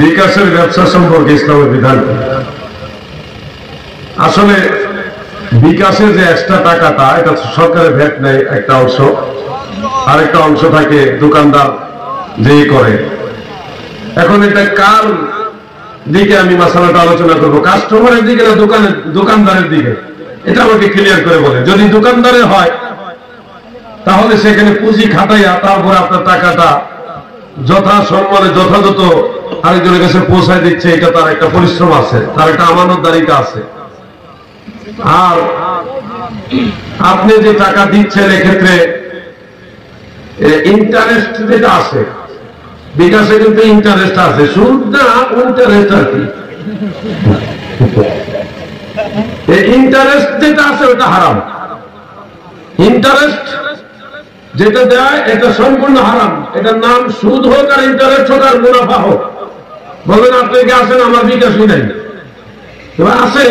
বিকাশের ব্যবসা সম্পর্কে ইসলামের বিধান। আসলে বিকাশের যে এক্সট্রা টাকাটা, এটা সরকারের ভ্যাট নেই একটা অংশ, আর একটা অংশ থাকে দোকানদার যেই করে। এখন এটা কার দিকে আমি মাসালাটা আলোচনা করবো, কাস্টমারের দিকে না দোকানদারের দিকে? এটা আমাকে ক্লিয়ার করে বলে। যদি দোকানদারের হয় তাহলে সেখানে পুঁজি খাটাইয়া তারপরে আপনার টাকাটা যথাসম্মানে যথাযথ আরেকজনের কাছে পৌঁছায় দিচ্ছে, এটা তার একটা পরিশ্রম আছে, তার একটা আমানতদারিতা আছে। আর আপনি যে টাকা দিচ্ছেন এক্ষেত্রে ইন্টারেস্ট যেটা আছে, বিকাশে কিন্তু ইন্টারেস্ট আছে, সুদ না ইন্টারেস্ট আর কি। ইন্টারেস্ট যেটা আছে ওটা হারাম। ইন্টারেস্ট যেটা দেয় এটা সম্পূর্ণ হারাম। এটার নাম সুদ হোক আর ইন্টারেস্ট হোক আর মুনাফা হোক। বলেন আপনি কি আসেন, আমার বিকাশই নাই। এবার আছে,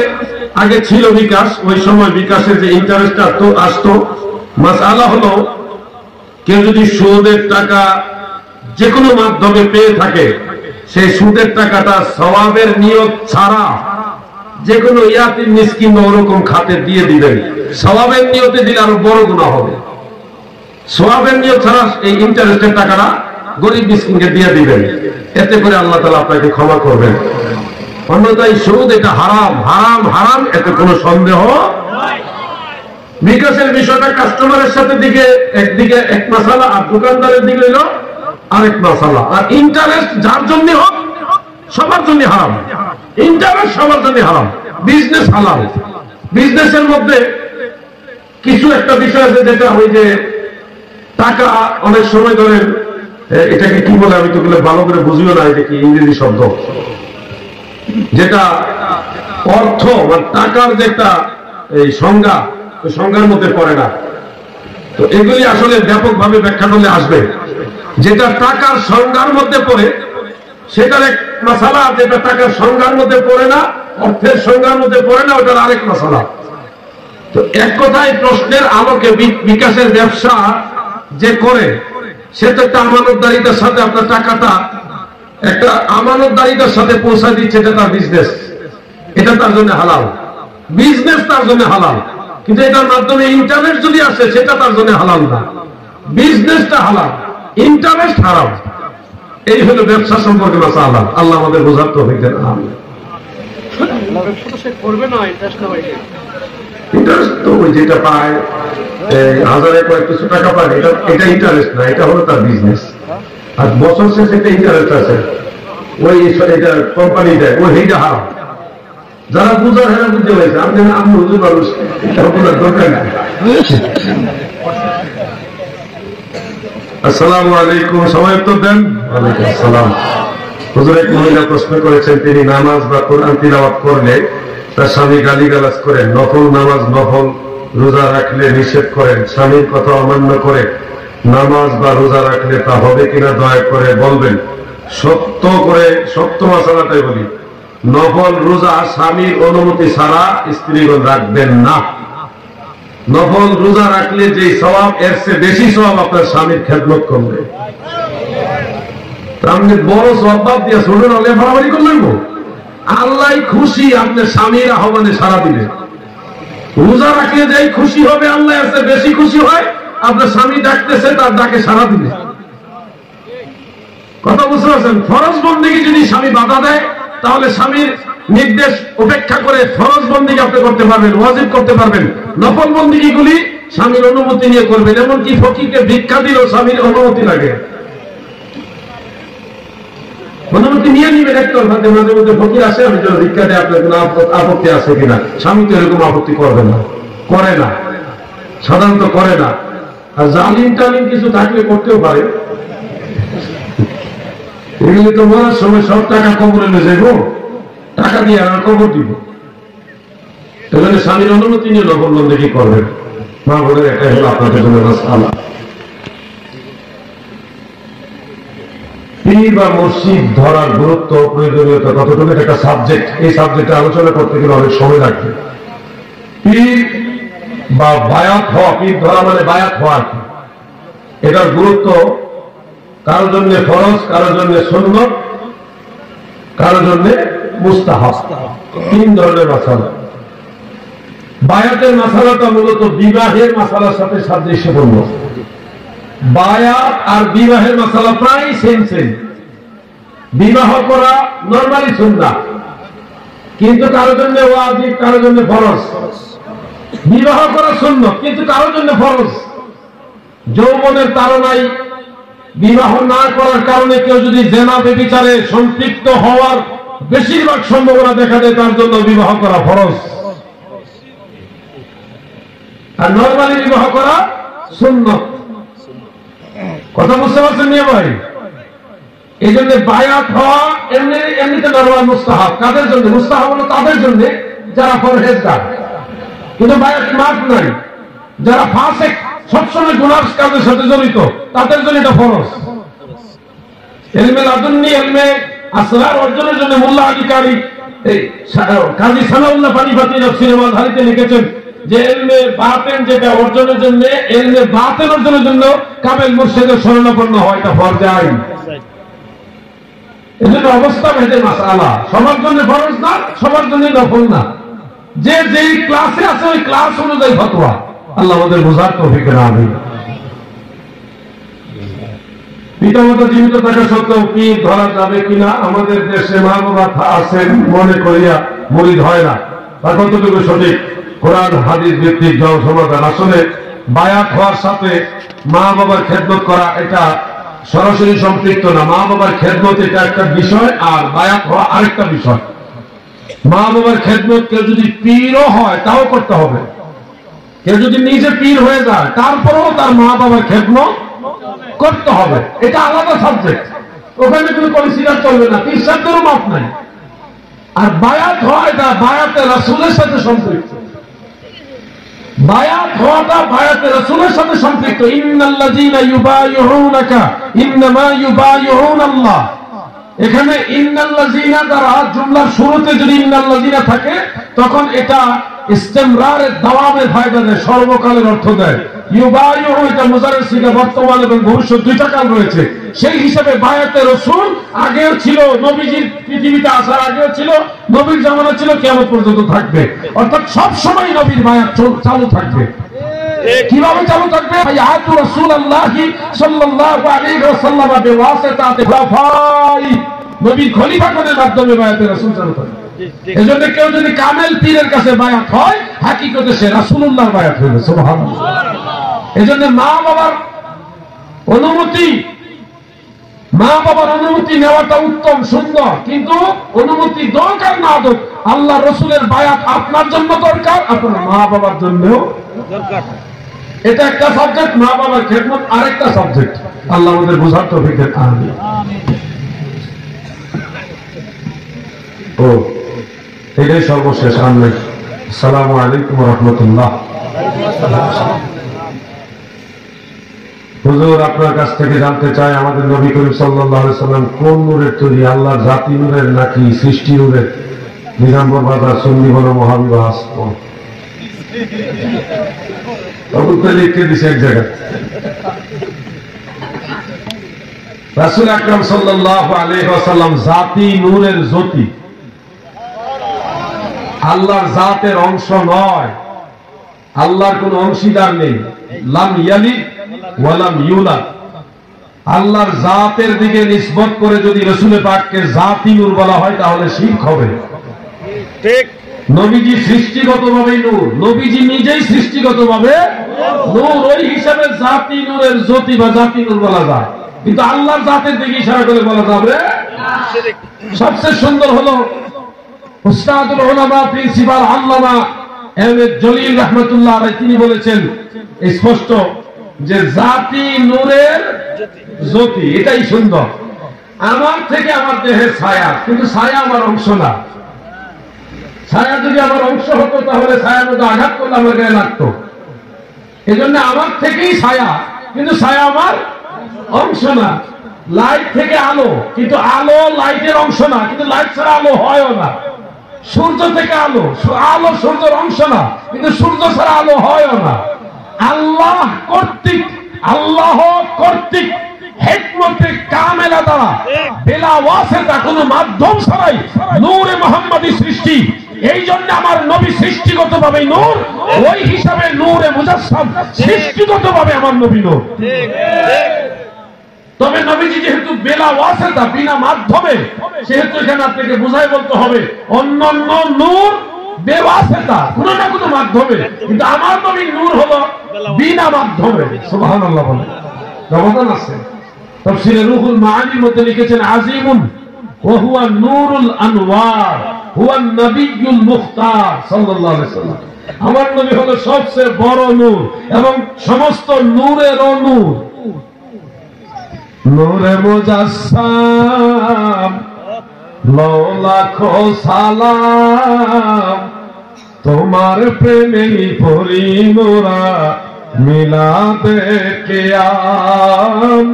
আগে ছিল বিকাশ, ওই সময় বিকাশের যে ইন্টারেস্ট আসতো, মাসআলা হলো কেউ যদি সুদের টাকা যে কোনো মাধ্যমে পেয়ে থাকে, সেই সুদের টাকাটা সওয়াবের নিয়ত ছাড়া যে কোনো ইয়াতিম মিসকিন বা ওরকম খাতে দিয়ে দিবেন। সওয়াবের নিয়তে দিলে আরো বড় গুনাহ হবে। সওয়াবের নিয়ত ছাড়া এই ইন্টারেস্টের টাকাটা গরিব মিসকিনকে দিয়ে দিবেন, এতে করে আল্লাহ তাআলা আপনাকে ক্ষমা করবেন। অন্যথায় সুদ এটা হারাম, হারাম, হারাম, এতে কোনো সন্দেহ। বিকাশের বিষয়টা কাস্টমারের সাথে দিকে একদিকে এক মাসালা, আর দোকানদারের দিকে হইল আরেক মাসালা। আর ইন্টারেস্ট যার জন্য হোক সবার জন্য হারাম। ইন্টারেস্ট সবার জন্য হারাম। বিজনেস হালাল। বিজনেসের মধ্যে কিছু একটা বিষয় আছে, যেটা ওই যে টাকা অনেক সময় ধরেন, এটাকে কি বলে আমি তো ভালো করে বুঝিও না, এটা কি ইংরেজি শব্দ, যেটা অর্থ বা টাকার যে একটা এই সংজ্ঞা, ওই সংজ্ঞার মধ্যে পড়ে না। তো এগুলি আসলে ব্যাপকভাবে ব্যাখ্যা করলে আসবে। যেটা টাকার সংজ্ঞার মধ্যে পড়ে সেটার এক মাসালা, যেটা টাকার সংজ্ঞার মধ্যে পড়ে না, অর্থের সংজ্ঞার মধ্যে পড়ে না, ওটার আরেক মাসালা। তো এক কথায় প্রশ্নের আলোকে বিকাশের ব্যবসা যে করে, সে তো একটা আমানতদারিতার সাথে আপনার টাকাটা একটা আমানতদারিতার সাথে পৌঁছা দিচ্ছে, এটা তার বিজনেস, এটা তার জন্য হালাল। বিজনেস তার জন্য হালাল, কিন্তু এটার মাধ্যমে ইন্টারেস্ট যদি আসে সেটা তার জন্য হালাল না। বিজনেসটা হালাল, ইন্টারেস্ট হারাম। এই হলো ব্যবসা সম্পর্কে মাসালা। আল্লাহ আমাদের বোঝার তৌফিক দেন। আমিন। ইন্টারেস্ট তো ওই যেটা পায়, হাজারে কয়েক কিছু টাকা পায়, এটা ইন্টারেস্ট না, এটা হলো তার বিজনেস। আর বছর শেষে একটা ইন্টারেস্ট আছে, ওই এটা কোম্পানি দেয়, ওই এইটা হারাম। যারা বুঝার হেরা বুঝতে পারছে, আপনি হুজুর মানুষ, বোঝার দরকার নেই। আসসালামু আলাইকুম, সবাই উত্তর দেন। ওয়ালাইকুম আসসালাম। হুজুর, এক মহিলা প্রশ্ন করেছেন, তিনি নামাজ বা কোরআন তিলাওয়াত করলে তার স্বামী গালিগালাজ করেন, নফল নামাজ নফল রোজা রাখলে নিষেধ করেন, স্বামীর কথা অমান্য করে নামাজ বা রোজা রাখলে তা হবে কিনা দয়া করে বলবেন। সত্য মাসালাটাই বলি, নফল রোজা স্বামীর অনুমতি ছাড়া স্ত্রীগণ রাখবেন না। নফল রোজা রাখলে যে সওয়াব, এর চেয়ে বেশি সওয়াব আপনার স্বামীর খেদমত করবে। আপনি বড় সওয়াব বাদ দিয়ে ছোট হলে বাড়াবাড়ি করলেন। আল্লাহ খুশি আপনার স্বামীর আহ্বানে সারা দিলে। রোজা রাখলে যেই খুশি হবে, আল্লাহ এর চেয়ে বেশি খুশি হয় আপনার স্বামী ডাকতেছে, তার ডাকে সারা দিলে। কথা বুঝতে পারছেন? ফরজ বন্দেগী যদি স্বামী বাধা দেয়, তাহলে স্বামীর নির্দেশ উপেক্ষা করে ফরজ বন্দেগী আপনি করতে পারবেন, ওয়াজিব করতে পারবেন। নফল বন্দেগী গুলি স্বামীর অনুমতি নিয়ে করবেন। এমনকি ফকিরকে ভিক্ষা দিলেও স্বামীর অনুমতি লাগে, অনুমতি নিয়ে নিবেন। একটু মাঝে মধ্যে ফকির আসে, আমি যেন ভিক্ষা দেয়, আপনার কোনো আপত্তি আছে কিনা? স্বামী তো এরকম আপত্তি করবে না, করে না, সাধারণত করে না। আর জালিম টালিম কিছু থাকলে করতেও পারে। এগুলি তো মরার সময় সব টাকা কবরে নিয়ে যাবো, টাকা দিয়ে আর কবর দিব। এখানে স্বামীর অনুমতি নিয়ে নফল বন্দেগী করবেন। মা বলে এটাই হলো আপনাদের জন্য মাসআলা। পীর বা মসজিদ ধরার গুরুত্ব, প্রয়োজনীয়তা কতটুকু, একটা সাবজেক্ট। এই সাবজেক্টে আলোচনা করতে গেলে অনেক সময় লাগবে। পীর বা বায়াত হওয়া, পীর ধরা মানে বায়াত হওয়া, এটার গুরুত্ব কারোর জন্য ফরজ, কারোর জন্য সুন্নত, কারোর জন্য মুস্তাহাব। 3 ধরনের মাসালা। বায়াতের মাসালাটা মূলত বিবাহের মাসালার সাথে সাদৃশ্যপূর্ণ। বায়াত আর বিবাহের মাসালা প্রায় সেম সেম। বিবাহ করা নরমালি সুন্নাহ, কিন্তু কারোর জন্য ওয়াজিব, কারোর জন্য ফরজ। বিবাহ করা সুন্নাহ কিন্তু কারোর জন্য ফরজ। যৌবনের তাড়নায় বিবাহ না করার কারণে কেউ যদি জেনা ব্যভিচারে সম্পৃক্ত হওয়ার বেশিরভাগ সম্ভাবনা দেখা যায়, তার জন্য বিবাহ করা ফরজ। আর নরমালি বিবাহ করা সুন্নাহ। কথা বুঝতে পারছেন নিয়ে ভাই? এই জন্য বায়াত হওয়া এমনিতে নরমাল মুস্তাহাব। কাদের জন্য মুস্তাহাব? হলো তাদের জন্য যারা পরহেজগার, কিন্তু বায়াত মাফ নাই। যারা ফাসিক, সবসময় গুনাহ কাজের সাথে জড়িত, তাদের জন্য এটা ফরজ। ইলমে লাদুন্নি, ইলমে আসরার অর্জনের জন্য মোল্লা আলী কারি, কাজী সানাউল্লাহ পানিপতি সিনেমা ধারিতে লিখেছেন যে ইলমে বাতেন যেটা অর্জনের জন্য, ইলমে বাতেন অর্জনের জন্য কামেল মুর্শিদের শরণাপন্ন হয়, এটা ফরজ আইন। এজন্য অবস্থা ভেদে মাসআলা, সবার জন্য ফরজ না, সবার জন্য নফল না। যে যেই ক্লাসে আছে ওই ক্লাস অনুযায়ী ফতোয়া। আল্লাহ আমাদের বোঝার তৌফিক দান আমিন। পিতামাতা জীবিত থাকা সত্ত্বেও কি ধরা যাবে কিনা? আমাদের দেশে মা বাবা আছেন মনে করিয়া মুরিদ হয় না, তা কতটুকু সঠিক? কোরআন হাদিস ভিত্তিক জনসমাধান। আসলে বায়াত হওয়ার সাথে মা বাবার খেদমত করা এটা সরাসরি সম্পৃক্ত না। মা বাবার খেদমত এটা একটা বিষয়, আর বায়াত হওয়া আরেকটা বিষয়। মা বাবার খেদমত কেউ যদি পীরও হয় তাও করতে হবে। কেউ যদি নিজে পীর হয়ে যায় তারপরেও তার মা বাবার খেদমত করতে হবে। এটা আলাদা সাবজেক্ট, ওখানে কোনো কনসিডার চলবে না, পীর সাহেবদেরও মাপ নাই। আর বায়াত হওয়া এটা বায়াতে রাসূলের সাথে সম্পৃক্ত। বায়াত হওয়াটা বায়াতে রাসূলের সাথে সম্পৃক্ত। ইন্নাল্লাযীনা ইউবাইউনাকা ইন্নামা ইউবাইউনাল্লাহ। এখানে ইন্নাল্লাযীনা দ্বারা জুমলার শুরুতে যদি ইন্নাল্লাযীনা থাকে তখন এটা ইস্তেমরারের দাওয়ামের ফায়দা দেয়, সর্বকালের অর্থ দেয়। ইউবাইউ এটা মুজারের সিগা, বর্তমান এবং ভবিষ্যৎ দুইটা কাল রয়েছে। সেই হিসাবে বায়াতে রাসূল আগেও ছিল, নবীজির পৃথিবীতে আসার আগেও ছিল, নবীর জামানা ছিল, কিয়ামত পর্যন্ত থাকবে। অর্থাৎ সব সময় নবীর বায়াত চালু থাকবে। কিভাবে চালু থাকবে? বায়াতু রাসূলুল্লাহি সাল্লাল্লাহু আলাইহি ওয়াসাল্লাম বিওয়াসিতাতি খুলাফাই, নবীর খলিফাগণের মাধ্যমে বায়াতে রাসূল চালু থাকবে। এজন্য কেউ যদি কামেল পীরের কাছে বায়াত হয়, হাকিকতে সে রাসূলুল্লাহর বায়াত হইবে। সুবহানাল্লাহ। এজন্য মা বাবার অনুমতি, মা বাবার অনুমতি নেওয়াটা উত্তম, সুন্দর, কিন্তু অনুমতি দরকার না হোক, আল্লাহ রসুলের বায়াত আপনার জন্য দরকার, আপনার মা বাবার জন্য দরকার। এটা একটা সাবজেক্ট, মা বাবার খেদমত আরেকটা সাবজেক্ট। আল্লাহ আমাদের বোঝার তৌফিক দেন। আমিন। ও এটাই সর্বশেষ। আসসালামু আলাইকুম ওয়া রাহমাতুল্লাহ। হুজুর, আপনার কাছ থেকে জানতে চাই, আমাদের নবী করিম সাল্লাল্লাহু আলাইহি সাল্লাম কোন নূরের তৈরি? আল্লাহর জাতি নূরের নাকি সৃষ্টি নূরের? নিজামপুর বাজার, সুন্নি বন মহাবিবাহ। লিখে দিছে এক জায়গায়। রাসূল আকরাম সাল্লাল্লাহু আলাইহি ওয়াসাল্লাম জাতি নূরের জ্যোতি, আল্লাহর জাতের অংশ নয়। আল্লাহর কোন অংশীদার নেই। লাম ইয়ালিদ ওয়া লাম ইউলাদ। আল্লাহর জাতের দিকে নিসবত করে যদি রাসূল পাককে জাতি নূর বলা হয় তাহলে শিরক হবে। ঠিক। নবীজি সৃষ্টিগতভাবে নূর, নবীজি নিজেই সৃষ্টিগতভাবে নূর, ওই হিসাবে জাতি নূরের জ্যোতি বা জাতি নূর বলা যায়, কিন্তু আল্লাহর জাতের দিকে ইশারা করে বলা যাবে না। সবচেয়ে সুন্দর হলো উস্তাদুল উলামা প্রিন্সিপাল আল্লামা এমএ জলিল রাহমাতুল্লাহ আলাইহি, তিনি বলেছেন স্পষ্ট যে জাতি নূরের জ্যোতি, এটাই সুন্দর। আমার থেকে আমার দেহের ছায়া, কিন্তু ছায়া আমার অংশ না। ছায়া যদি আমার অংশ হতো তাহলে ছায়ার মধ্যে আঘাত করলে আমার গায়ে লাগতো। এই জন্য আমার থেকেই ছায়া, কিন্তু ছায়া আমার অংশ না। লাইট থেকে আলো, কিন্তু আলো লাইটের অংশ না, কিন্তু লাইট ছাড়া আলো হয়ও না। সূর্য থেকে আলো, আলো সূর্যের অংশ না, কিন্তু সূর্য ছাড়া আলো হয়ও না। আল্লাহ কর্তৃক, আল্লাহ কর্তৃক হিকমতে কামেলা দ্বারা বেলা ওয়াসিতা কোনো মাধ্যম ছাড়াই নূরে মুহাম্মাদি সৃষ্টি। এই জন্য আমার নবী সৃষ্টিগতভাবে নূর, ওই হিসাবে নূরে মুজাসসাম সৃষ্টিগতভাবে আমার নবী নূর। তবে নবীজি যেহেতু বেলা ওয়াসিতা বিনা মাধ্যমে, সেহেতু এখানে আপনাকে বুঝাই বলতে হবে অন্যান্য নূর বেওয়াসিতা কোনো না কোনো মাধ্যমে, কিন্তু আমার নবীর নূর হলো বিনা মাধ্যমে। সুবহানাল্লাহ বলে রমাদান আছে তাফসীরে রুহুল মাআনির মধ্যে লিখেছেন আজিমুন ওয়া হুয়া নূরুল আনওয়ার হুয়া নবিয়্যুল মুখতার সাল্লাল্লাহু আলাইহি ওয়াসাল্লাম। আমার নবী হলো সবচেয়ে বড় নূর এবং সমস্ত নূরেরও নূর। নূরে মুজাসসাম লাখো সালাম, তোমার প্রেমে পড়ি মোরা মিলাদে কিয়াম।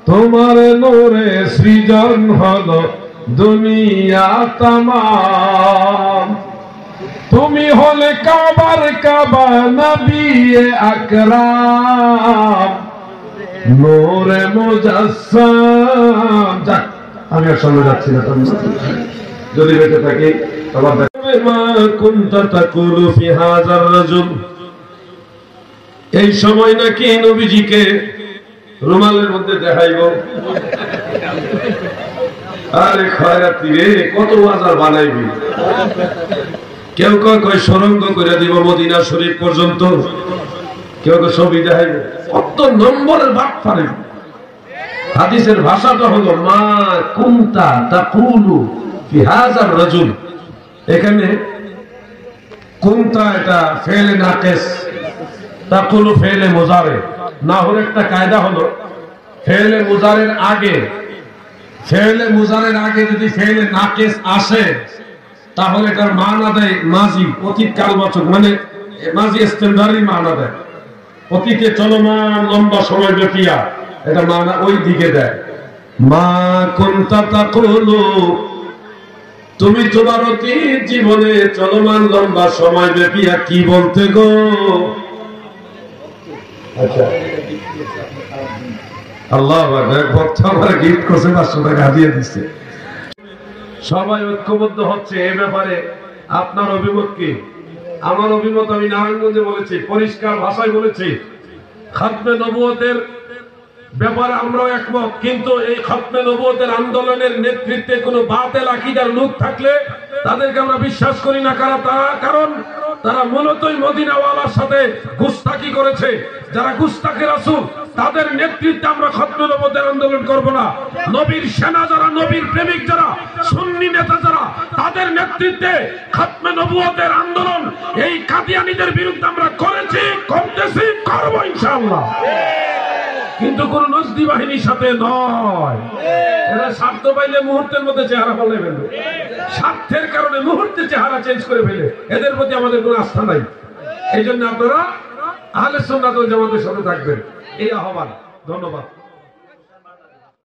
তোমার নূরে সৃজন হলো দুনিয়া তামাম। তুমি হলে কাবার কাবা নবী আকরাম, নূরে মুজাসসাম। যাক আমি আর সামনে যাচ্ছি না, যদি বেঁচে থাকি আবার এই সময় নাকি নবীজিকে রুমালের মধ্যে দেখাইব। আরে খয়রাতি রে, কত বাজার বানাইবি। কেউ কয় সুরঙ্গ করে দিব মদিনা শরীফ পর্যন্ত, কেউ ছবি দেখাইব। কত নম্বরের বাদ পারে। হাদিসের ভাষাটা হলো মা কুনতা তাকুলু ফি হাযার রাজুল। এখানে কুনতা এটা ফেলে নাকিস, তাকুলু ফেলে মুজারে। নাহর একটা কায়দা হলো ফেলে মুজারের আগে যদি ফেলে নাকিস আসে তাহলে এটার মানা দেয় মাজি, অতীত কালবাচক, মানে মাজি ইস্তেমরারি মানা দেয়, অতীতে চলমান লম্বা সময় ব্যাপিয়া, এটা মানা ওই দিকে দেয়। মা কুনতা তাকুলু, তুমি তোমার অতীত জীবনে চলমান লম্বা সময় ব্যাপিয়া কি বলতে গো? আচ্ছা আল্লাহ ভক্ত আমার গিফট করছে 500 টাকা দিয়ে দিচ্ছে। সবাই ঐক্যবদ্ধ হচ্ছে এ ব্যাপারে। আপনার অভিমত কি? আমার অভিমত আমি নারায়ণগঞ্জে বলেছি, পরিষ্কার ভাষায় বলেছি, খাতমে নবুয়তের ব্যাপারে আমরাও একমত। কিন্তু এই খাতমে নবুয়তের আন্দোলনের নেতৃত্বে কোনো বাতিল আকীদার লোক থাকলে তাদেরকে আমরা বিশ্বাস করি না। কারণ তারা মূলতই মদিনাওয়ালার সাথে গুস্তাখি করেছে। যারা গুস্তাখে রাসূল, তাদের নেতৃত্বে আমরা খাতমে নবুয়তের আন্দোলন করব না। নবীর সেনা যারা, নবীর প্রেমিক যারা, সুন্নি নেতা যারা, তাদের নেতৃত্বে খাতমে নবুয়তের আন্দোলন এই কাদিয়ানীদের বিরুদ্ধে আমরা করেছি, করতেছি, করব ইনশাআল্লাহ। কিন্তু কোন নজদি বাহিনীর সাথে নয়। এরা স্বার্থ পাইলে মুহূর্তের মধ্যে চেহারা পাল্টে ফেলবে, স্বার্থের কারণে মুহূর্তে চেহারা চেঞ্জ করে ফেলে। এদের প্রতি আমাদের কোনো আস্থা নাই। এই জন্য আপনারা আহলে সুন্নাত ওয়াল জামাতের সাথে থাকবেন, এই আহ্বান। ধন্যবাদ।